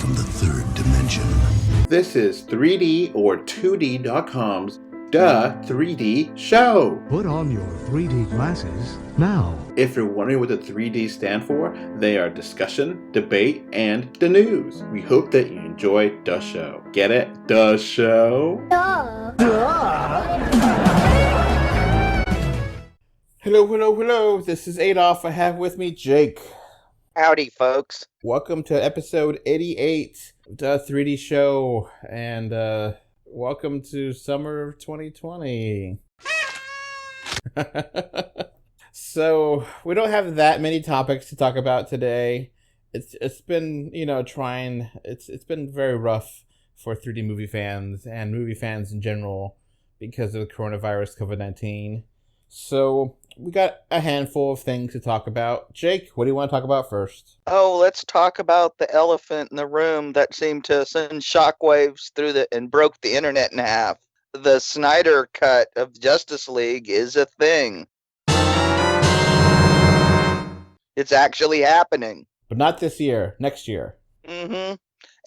from the third dimension. This is 3D or 2D.com's Duh 3D Show. Put on your 3D glasses now. If you're wondering what the 3D stand for, they are discussion, debate, and the news. We hope that you enjoy the show. Get it? The show? Duh. Hello. This is Adolph. I have with me Jake. Howdy, folks. Welcome to episode 88 of the 3D Show, and welcome to summer of 2020. So, we don't have that many topics to talk about today. It's been, it's been very rough for 3D movie fans and movie fans in general because of the coronavirus, COVID-19. So, we got a handful of things to talk about. Jake, what do you want to talk about first? Oh, let's talk about the elephant in the room that seemed to send shockwaves through and broke the internet in half. The Snyder Cut of Justice League is a thing. It's actually happening. But not this year, next year. Mm-hmm.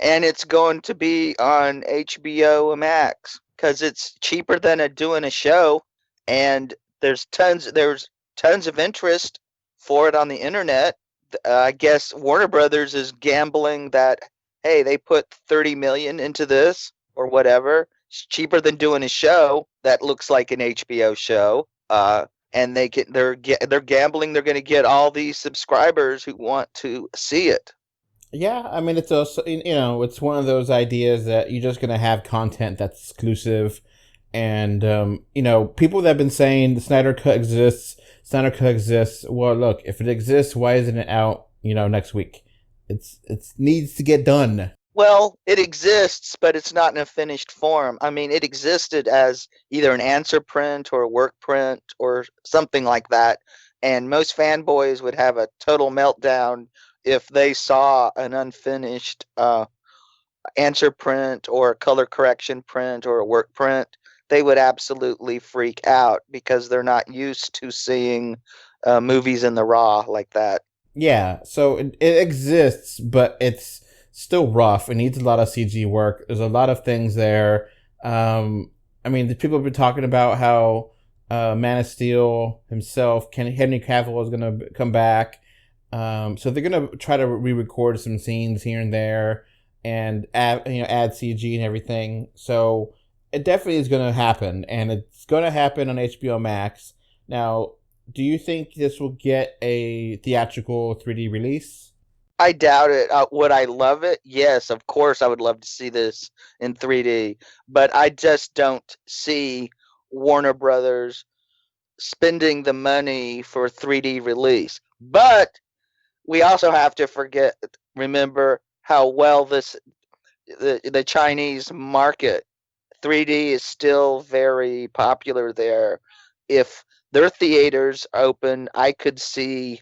And it's going to be on HBO Max because it's cheaper than doing a show, and there's tons of interest for it on the internet. I guess Warner Brothers is gambling that, hey, they put $30 million into this or whatever. It's cheaper than doing a show that looks like an HBO show. And they're gambling they're going to get all these subscribers who want to see it. Yeah, I mean, it's also, it's one of those ideas that you're just going to have content that's exclusive. And, people that have been saying the Snyder Cut exists. Well, look, if it exists, why isn't it out, next week? It needs to get done. Well, it exists, but it's not in a finished form. I mean, it existed as either an answer print or a work print or something like that. And most fanboys would have a total meltdown if they saw an unfinished answer print or a color correction print or a work print. They would absolutely freak out because they're not used to seeing movies in the raw like that. Yeah, so it exists, but it's still rough. It needs a lot of CG work. There's a lot of things there. The people have been talking about how Man of Steel himself, Henry Cavill, is going to come back. So they're going to try to re-record some scenes here and there and add CG and everything. So it definitely is going to happen, and it's going to happen on HBO Max. Now, do you think this will get a theatrical 3D release? I doubt it. Would I love it? Yes, of course I would love to see this in 3D, but I just don't see Warner Brothers spending the money for a 3D release. But we also have to remember how well the Chinese market. 3D is still very popular there. If their theaters open, I could see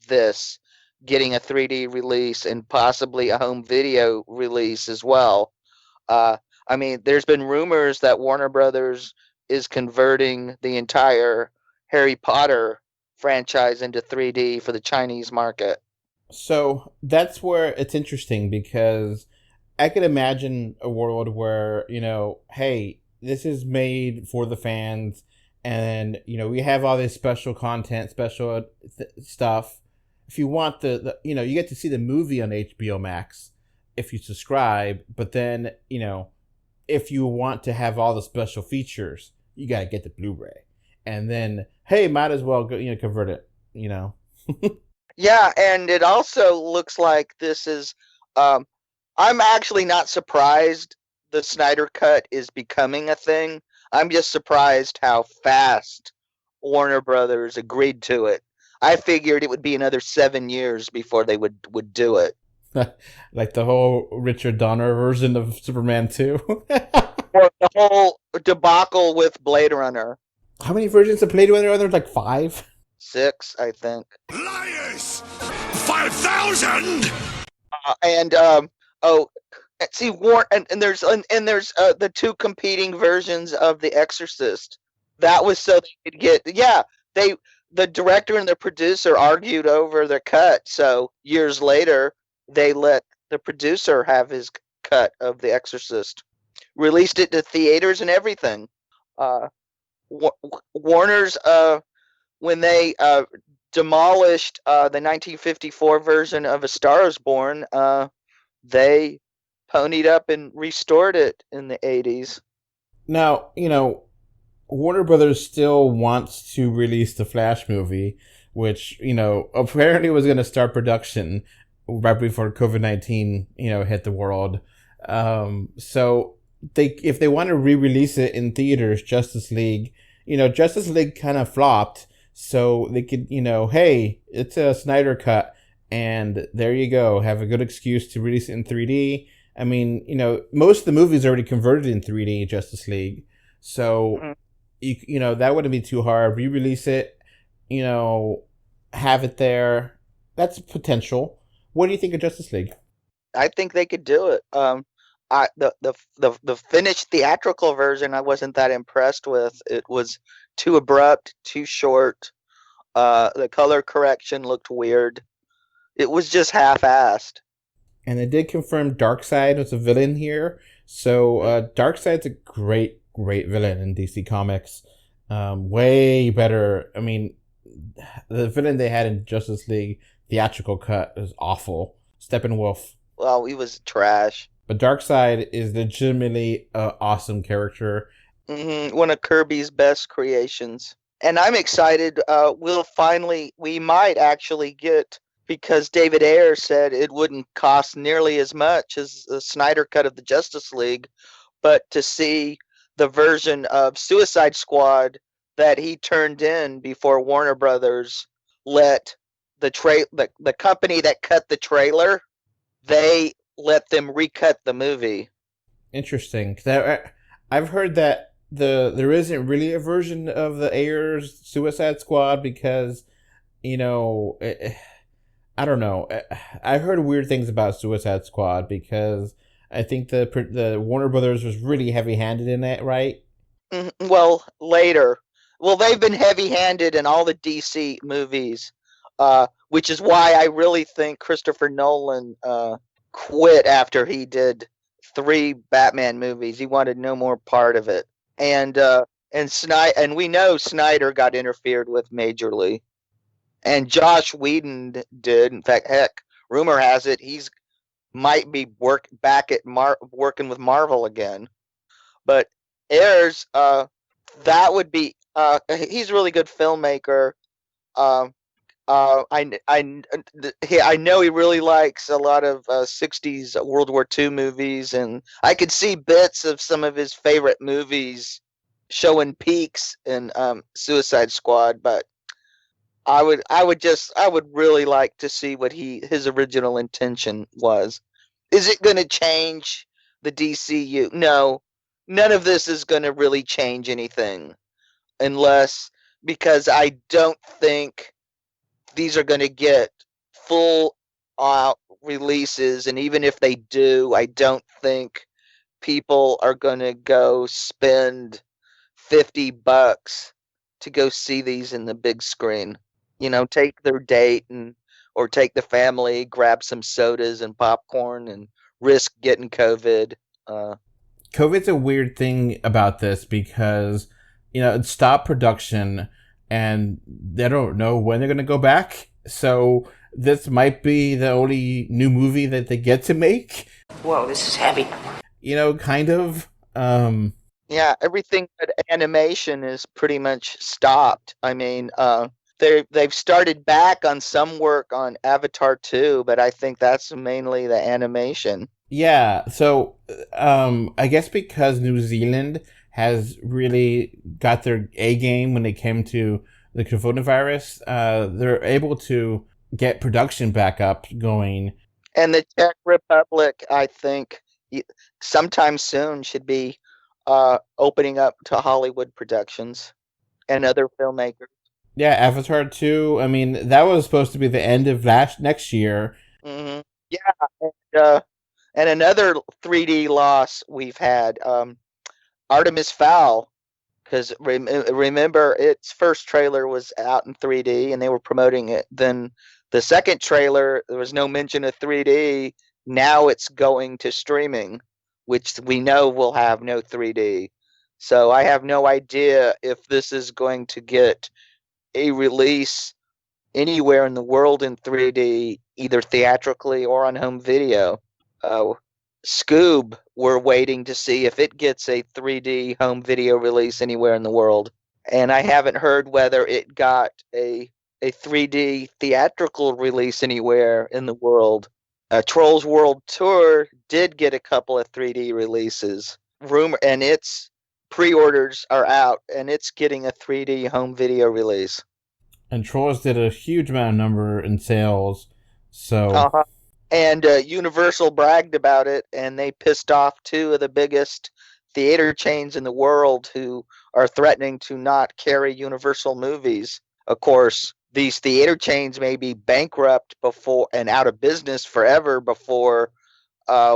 this getting a 3D release and possibly a home video release as well. There's been rumors that Warner Brothers is converting the entire Harry Potter franchise into 3D for the Chinese market. So that's where it's interesting, because I could imagine a world where, hey, this is made for the fans, and, we have all this special content, special stuff. If you want you get to see the movie on HBO Max if you subscribe, but then, if you want to have all the special features, you got to get the Blu-ray. And then, hey, might as well go, convert it, Yeah, and it also looks like this is, I'm actually not surprised the Snyder Cut is becoming a thing. I'm just surprised how fast Warner Brothers agreed to it. I figured it would be another 7 years before they would do it. Like the whole Richard Donner version of Superman 2? Or the whole debacle with Blade Runner. How many versions of Blade Runner are there? Like 5? 6, I think. Liars! 5,000! See, there's the two competing versions of The Exorcist. That was so they could get, the director and the producer argued over the cut. So years later, they let the producer, have his cut of The Exorcist. Released it to theaters and everything. Uh, Warner's, when they demolished the 1954 version of A Star Is Born, they ponied up and restored it in the 80s. Now, Warner Brothers still wants to release the Flash movie, which, apparently was going to start production right before COVID-19, hit the world. So if they want to re-release it in theaters, Justice League kind of flopped. So they could, hey, it's a Snyder Cut, and there you go. Have a good excuse to release it in 3D. I mean, most of the movies are already converted in 3D, Justice League. So, that wouldn't be too hard. Re-release it, have it there. That's potential. What do you think of Justice League? I think they could do it. The finished theatrical version, I wasn't that impressed with. It was too abrupt, too short. The color correction looked weird. It was just half-assed. And they did confirm Darkseid was a villain here. So Darkseid's a great villain in DC Comics. Way better. I mean, the villain they had in Justice League theatrical cut is awful. Steppenwolf. Well, he was trash. But Darkseid is legitimately an awesome character. One of Kirby's best creations. And I'm excited. We might actually get, because David Ayer said it wouldn't cost nearly as much as the Snyder Cut of the Justice League, but to see the version of Suicide Squad that he turned in before Warner Brothers let the company that cut the trailer, they let them recut the movie. Interesting. I've heard that there isn't really a version of the Ayer's Suicide Squad because, I don't know. I've heard weird things about Suicide Squad because I think the Warner Brothers was really heavy-handed in it, right? Well, later. Well, they've been heavy-handed in all the DC movies, which is why I really think Christopher Nolan quit after he did 3 Batman movies. He wanted no more part of it. And we know Snyder got interfered with majorly. And Josh Whedon did. In fact, heck, rumor has it he's might be working with Marvel again. But Ayers, that would be he's a really good filmmaker. I know he really likes a lot of 60s World War II movies, and I could see bits of some of his favorite movies showing peaks in Suicide Squad, but I would really like to see what his original intention was. Is it going to change the DCU? No, none of this is going to really change anything, because I don't think these are going to get full releases, and even if they do, I don't think people are going to go spend $50 to go see these in the big screen. Take their date or take the family, grab some sodas and popcorn, and risk getting COVID. COVID's a weird thing about this because it stopped production and they don't know when they're going to go back. So this might be the only new movie that they get to make. Whoa, this is heavy. Kind of. Yeah, everything but animation is pretty much stopped. I mean, they've started back on some work on Avatar 2, but I think that's mainly the animation. Yeah, so I guess because New Zealand has really got their A game when it came to the coronavirus, they're able to get production back up going. And the Czech Republic, I think, sometime soon should be opening up to Hollywood productions and other filmmakers. Yeah, Avatar 2, I mean, that was supposed to be the end of next year. Mm-hmm. Yeah, and another 3D loss we've had, Artemis Fowl, because remember, its first trailer was out in 3D and they were promoting it. Then the second trailer, there was no mention of 3D. now it's going to streaming, which we know will have no 3D. So I have no idea if this is going to get a release anywhere in the world in 3D, either theatrically or on home video. Scoob, we're waiting to see if it gets a 3D home video release anywhere in the world. And I haven't heard whether it got a 3D theatrical release anywhere in the world. Trolls World Tour did get a couple of 3D releases. And its pre-orders are out, and it's getting a 3D home video release. And Trolls did a huge number in sales, so... Uh-huh. And Universal bragged about it, and they pissed off two of the biggest theater chains in the world who are threatening to not carry Universal movies. Of course, these theater chains may be bankrupt before and out of business forever before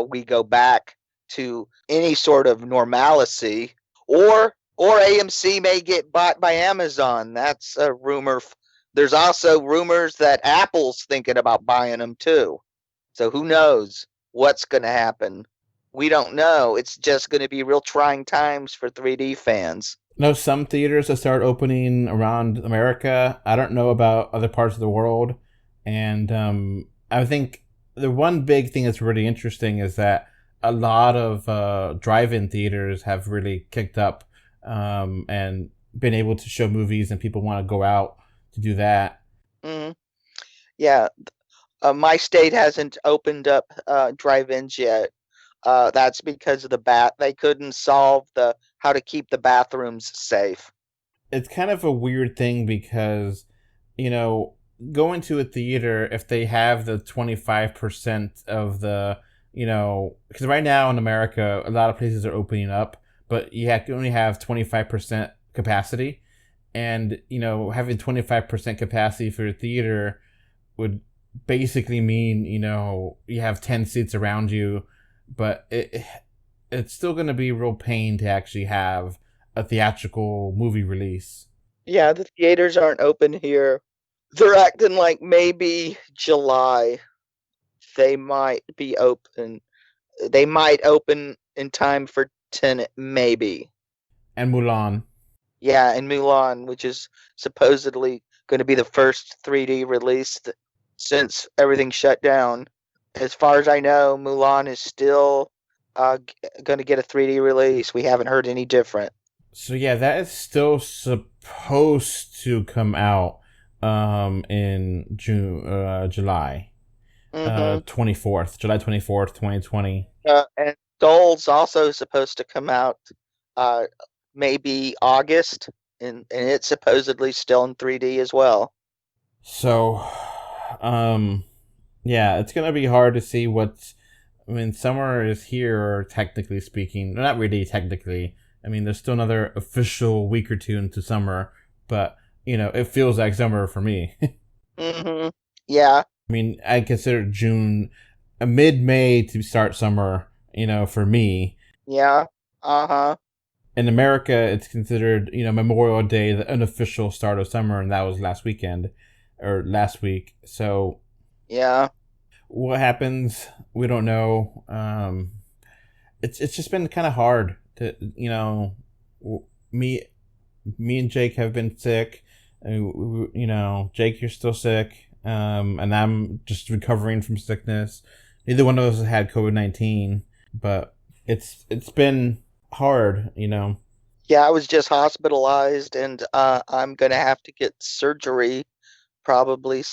we go back to any sort of normalcy. Or AMC may get bought by Amazon. That's a rumor. There's also rumors that Apple's thinking about buying them too. So who knows what's going to happen? We don't know. It's just going to be real trying times for 3D fans. No, some theaters will start opening around America. I don't know about other parts of the world. And I think the one big thing that's really interesting is that a lot of drive-in theaters have really kicked up and been able to show movies, and people want to go out to do that. Mm-hmm. Yeah. My state hasn't opened up drive-ins yet. That's because of they couldn't solve how to keep the bathrooms safe. It's kind of a weird thing because, going to a theater, if they have the 25% of the, because right now in America, a lot of places are opening up, but you only have 25% capacity. And, having 25% capacity for a theater would basically mean, you have 10 seats around you, but it's still going to be a real pain to actually have a theatrical movie release. Yeah, the theaters aren't open here. They're acting like maybe July they might be open. They might open in time for Tenet, maybe. And Mulan. Yeah, and Mulan, which is supposedly going to be the first 3D release since everything shut down. As far as I know, Mulan is still going to get a 3D release. We haven't heard any different. So yeah, that is still supposed to come out in July 24th, July 24th, 2020. And Soul's also supposed to come out maybe August, and it's supposedly still in 3D as well. So, yeah, it's going to be hard to see summer is here, technically speaking. Not really technically. I mean, there's still another official week or two into summer, but, it feels like summer for me. Mm-hmm. Yeah. I mean, I consider June, mid-May to start summer, for me. Yeah. Uh-huh. In America, it's considered, Memorial Day, the unofficial start of summer, and that was last week. So, yeah. What happens? We don't know. It's just been kind of hard to, me and Jake have been sick. Jake, you're still sick. And I'm just recovering from sickness. Neither one of us has had COVID-19, but it's been hard, Yeah, I was just hospitalized, and I'm gonna have to get surgery probably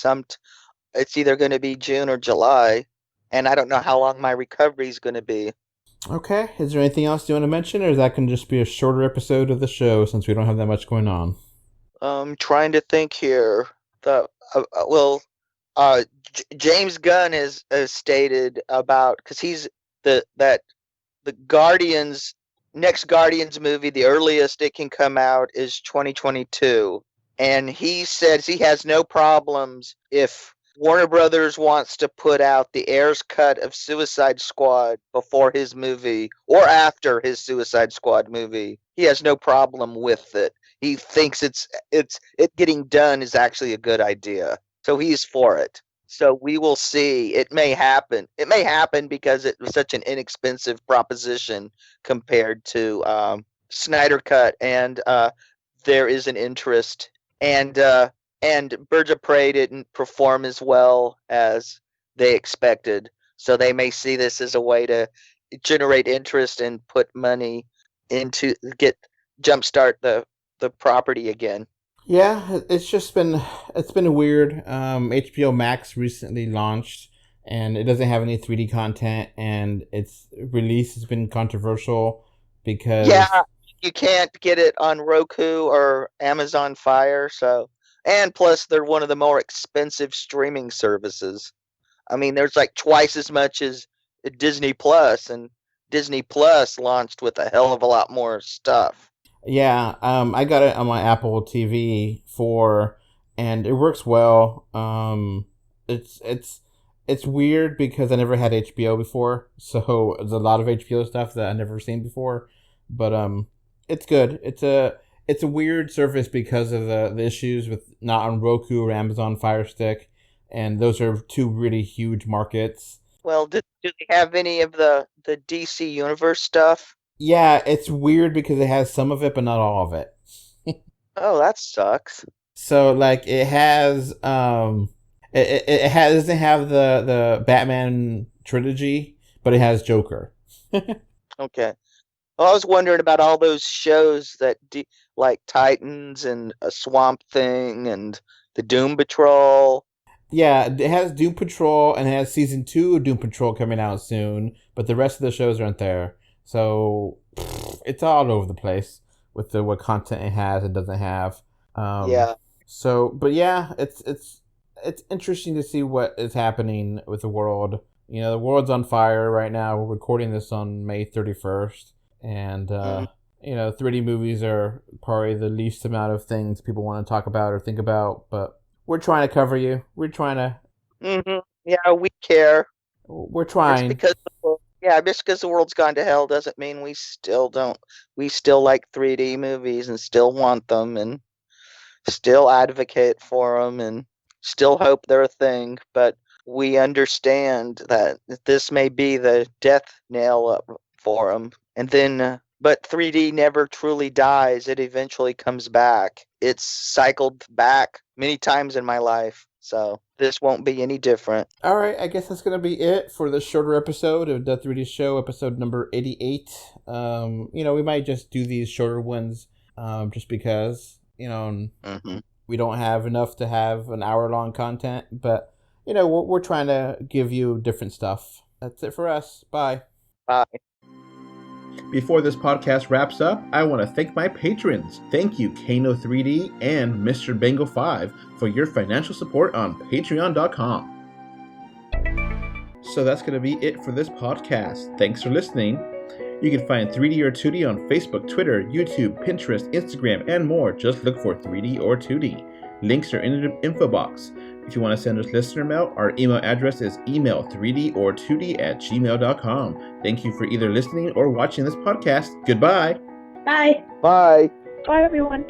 it's either going to be June or July, and I don't know how long my recovery is going to be. Okay, is there anything else you want to mention, or is that going to just be a shorter episode of the show since we don't have that much going on? I'm trying to think here. James Gunn has stated about, because he's the Guardians next Guardians movie, the earliest it can come out is 2022, and he says he has no problems if Warner Brothers wants to put out the Ayers cut of Suicide Squad before his movie or after his Suicide Squad movie. He has no problem with it. He thinks it getting done is actually a good idea. So he's for it. So we will see. It may happen. It may happen because it was such an inexpensive proposition compared to Snyder Cut, and there is an interest. And Birds of Prey didn't perform as well as they expected, so they may see this as a way to generate interest and put money into jumpstart the property again. Yeah, it's been weird. HBO Max recently launched, and it doesn't have any 3D content, and its release has been controversial because Yeah, you can't get it on Roku or Amazon Fire, and plus they're one of the more expensive streaming services. I mean, there's like twice as much as Disney Plus, and Disney Plus launched with a hell of a lot more stuff. yeah, I got it on my Apple TV 4, and it works well. It's weird because I never had HBO before, so there's a lot of HBO stuff that I never seen before. But it's good. It's a weird service because of the issues with not on Roku or Amazon Fire Stick, and those are two really huge markets. Well, do they have any of the DC Universe stuff? Yeah, it's weird because it has some of it, but not all of it. Oh, that sucks. So like it has doesn't have the Batman trilogy, but it has Joker. Okay. Well, I was wondering about all those shows like Titans and a Swamp Thing and the Doom Patrol. Yeah, it has Doom Patrol and it has season 2 of Doom Patrol coming out soon, but the rest of the shows aren't there. So it's all over the place with what content it has and doesn't have. Yeah. So, but yeah, it's interesting to see what is happening with the world. You know, the world's on fire right now. We're recording this on May 31st, and you know, 3D movies are probably the least amount of things people want to talk about or think about. But we're trying to cover you. We're trying to. Mm-hmm. Yeah, we care. We're trying. Just because the world's gone to hell doesn't mean we still don't. We still like 3D movies and still want them and still advocate for them and still hope they're a thing. But we understand that this may be the death nail up for them. And then, but 3D never truly dies. It eventually comes back. It's cycled back many times in my life. So this won't be any different. All right, I guess that's going to be it for the shorter episode of the 3D Show, episode number 88. You know, we might just do these shorter ones just because, you know, we don't have enough to have an hour-long content. But, you know, we're trying to give you different stuff. That's it for us. Bye. Bye. Before this podcast wraps up, I want to thank my patrons. Thank you, Kano3D and Mr. Bengal 5 for your financial support on patreon.com. So that's going to be it for this podcast. Thanks for listening. You can find 3D or 2D on Facebook, Twitter, YouTube, Pinterest, Instagram, and more. Just look for 3D or 2D. Links are in the info box. If you want to send us listener mail, our email address is email3dortwo@gmail.com. Thank you for either listening or watching this podcast. Goodbye. Bye. Bye. Bye, everyone.